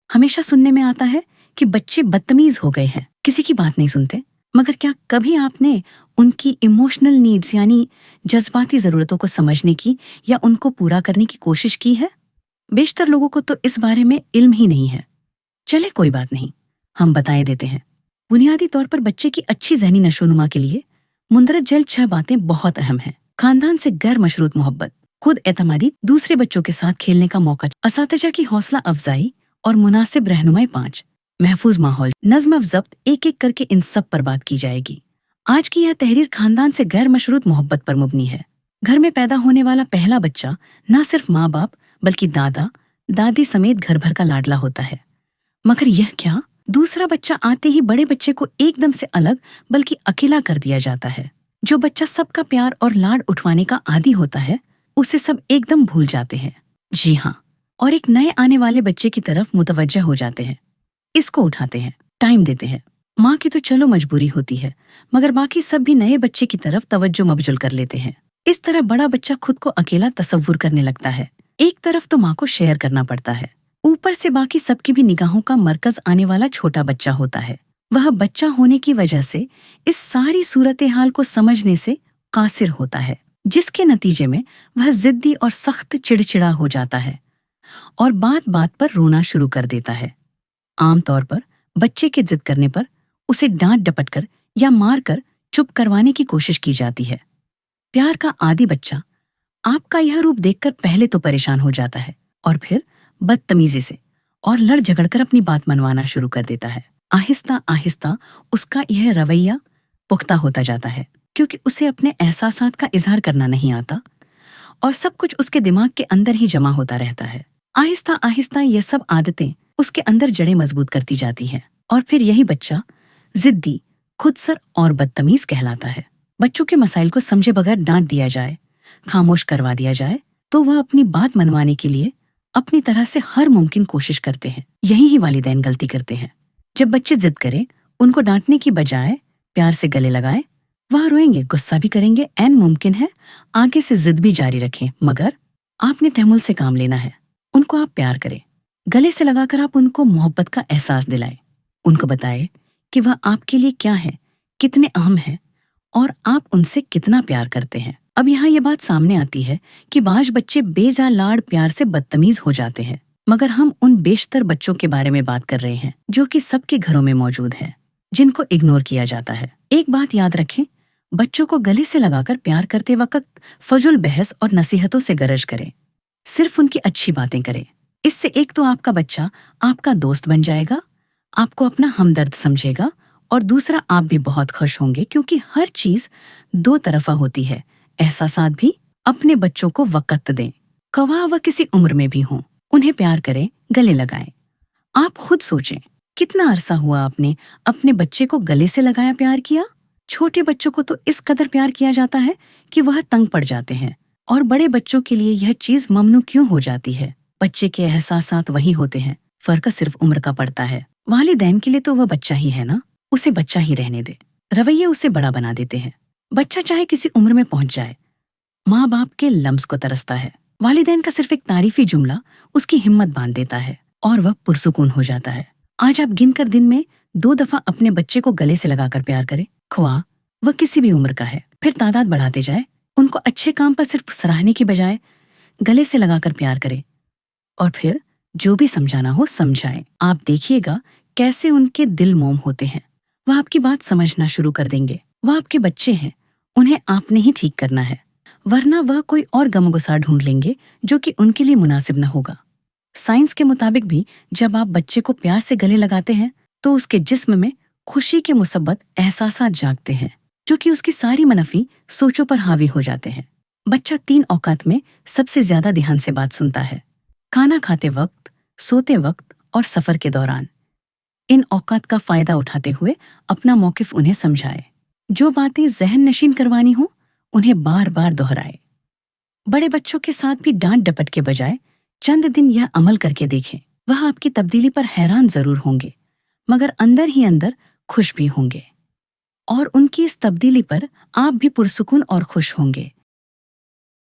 हमेशा सुनने में आता है कि बच्चे बदतमीज हो गए हैं, किसी की बात नहीं सुनते। मगर क्या कभी आपने उनकी इमोशनल नीड्स यानी जज्बाती ज़रूरतों को समझने की या उनको पूरा करने की कोशिश की है? बेशतर लोगों को तो इस बारे में इल्म ही नहीं है। चले कोई बात नहीं, हम बताए देते हैं। बुनियादी तौर पर बच्चे की अच्छी ज़हनी नशोनुमा के लिए मुंदरज 6 बातें बहुत अहम हैं। खानदान से गैर मशरूत मोहब्बत, खुद एतमादी, दूसरे बच्चों के साथ खेलने का मौका, असातिज़ा की हौसला अफजाई और मुनासिब रहनुमाई। 5 महफूज माहौल, नज्म ज़ब्त, एक एक करके इन सब पर बात की जाएगी। आज की यह तहरीर खानदान से गैर मशरूत मोहब्बत पर मुबनी है। घर में पैदा होने वाला पहला बच्चा न सिर्फ माँ बाप बल्कि दादा दादी समेत घर भर का लाडला होता है। मगर यह क्या, दूसरा बच्चा आते ही बड़े बच्चे को एकदम से अलग बल्कि अकेला कर दिया जाता है। जो बच्चा सबका प्यार और लाड उठवाने का आदी होता है उसे सब एकदम भूल जाते हैं। जी हाँ, और एक नए आने वाले बच्चे की तरफ मुतवज्जह हो जाते हैं। इसको उठाते हैं, टाइम देते हैं। माँ की तो चलो मजबूरी होती है, मगर बाकी सब भी नए बच्चे की तरफ तवज्जो मबजुल कर लेते हैं। इस तरह बड़ा बच्चा खुद को अकेला तसव्वुर करने लगता है। एक तरफ तो माँ को शेयर करना पड़ता है, ऊपर से बाकी सबकी भी निगाहों का मरकज आने वाला छोटा बच्चा होता है। वह बच्चा होने की वजह से इस सारी सूरत हाल को समझने से कासिर होता है, जिसके नतीजे में वह जिद्दी और सख्त चिड़चिड़ा हो जाता है और बात बात पर रोना शुरू कर देता है। आमतौर पर बच्चे के जिद करने पर उसे डांट डपट कर या मार कर चुप करवाने की कोशिश की जाती है। प्यार का आदी बच्चा आपका यह रूप देखकर पहले तो परेशान हो जाता है और फिर बदतमीजी से और लड़ झगड़ कर अपनी बात मनवाना शुरू कर देता है। आहिस्ता आहिस्ता उसका यह रवैया पुख्ता होता जाता है, क्योंकि उसे अपने एहसासात का इजहार करना नहीं आता और सब कुछ उसके दिमाग के अंदर ही जमा होता रहता है। आहिस्ता आहिस्ता ये सब आदतें उसके अंदर जड़ें मजबूत करती जाती हैं और फिर यही बच्चा जिद्दी, खुदसर और बदतमीज कहलाता है। बच्चों के मसाइल को समझे बगैर डांट दिया जाए, खामोश करवा दिया जाए तो वह अपनी बात मनवाने के लिए अपनी तरह से हर मुमकिन कोशिश करते हैं। यही ही वालिदैन गलती करते हैं। जब बच्चे जिद करें, उनको डांटने की बजाय प्यार से गले लगाएं। वह रोएंगे, गुस्सा भी करेंगे, ऐन मुमकिन है आगे से जिद भी जारी रखें, मगर आपने तहमुल से काम लेना है। उनको आप प्यार करें, गले से लगाकर आप उनको मोहब्बत का एहसास दिलाएं। उनको बताएं कि वह आपके लिए क्या है, कितने अहम है और आप उनसे कितना प्यार करते हैं। अब यहाँ ये बात सामने आती है कि बाज बच्चे बेजा लाड़ प्यार से बदतमीज हो जाते हैं, मगर हम उन बेशतर बच्चों के बारे में बात कर रहे हैं जो कि सबके घरों में मौजूद हैं, जिनको इग्नोर किया जाता है। एक बात याद रखें, बच्चों को गले से लगाकर प्यार करते वक्त फजुल बहस और नसीहतों से गरज करें, सिर्फ उनकी अच्छी बातें करें। इससे एक तो आपका बच्चा आपका दोस्त बन जाएगा, आपको अपना हमदर्द समझेगा, और दूसरा आप भी बहुत खुश होंगे, क्योंकि हर चीज दो तरफा होती है। एहसासात भी। अपने बच्चों को वक़्त दें, खवाह वह किसी उम्र में भी हों। उन्हें प्यार करें, गले लगाएं। आप खुद सोचें, कितना अरसा हुआ आपने अपने बच्चे को गले से लगाया प्यार किया? छोटे बच्चों को तो इस कदर प्यार किया जाता है कि वह तंग पड़ जाते हैं, और बड़े बच्चों के लिए यह चीज ममनू क्यों हो जाती है? बच्चे के एहसासात वही होते हैं, फर्क सिर्फ उम्र का पड़ता है। वालिदैन के लिए तो वह बच्चा ही है ना, उसे बच्चा ही रहने दे। रवैये उसे बड़ा बना देते हैं। बच्चा चाहे किसी उम्र में पहुंच जाए, माँ बाप के लम्स को तरसता है। वालिदैन का सिर्फ एक तारीफी जुमला उसकी हिम्मत बांध देता है और वह पुरसुकून हो जाता है। आज आप गिनकर दिन में 2 दफा अपने बच्चे को गले से लगाकर प्यार करें, ख्वाह वह किसी भी उम्र का है। फिर तादाद बढ़ाते जाए, उनको अच्छे काम पर सिर्फ सराहने की बजाय गले से लगाकर प्यार करें, और फिर जो भी समझाना हो समझाएं। आप देखिएगा कैसे उनके दिल मोम होते हैं। वह आपकी बात समझना शुरू कर देंगे। वह आपके बच्चे हैं, उन्हें आपने ही ठीक करना है, वरना वह कोई और गमगुसार ढूंढ लेंगे जो कि उनके लिए मुनासिब न होगा। साइंस के मुताबिक भी जब आप बच्चे को प्यार से गले लगाते हैं तो उसके जिस्म में खुशी के मुसब्बत एहसासात जागते हैं, जो कि उसकी सारी मनफी सोचों पर हावी हो जाते हैं। बच्चा 3 औकात में सबसे ज्यादा ध्यान से बात सुनता है: खाना खाते वक्त, सोते वक्त और सफर के दौरान। इन औकात का फायदा उठाते हुए अपना मौकिफ उन्हें समझाए। जो बातें जहन नशीन करवानी हो उन्हें बार बार दोहराए। बड़े बच्चों के साथ भी डांट डपट के बजाय चंद दिन यह अमल करके देखें। वह आपकी तब्दीली पर हैरान जरूर होंगे, मगर अंदर ही अंदर खुश भी होंगे, और उनकी इस तब्दीली पर आप भी पुरसुकून और खुश होंगे।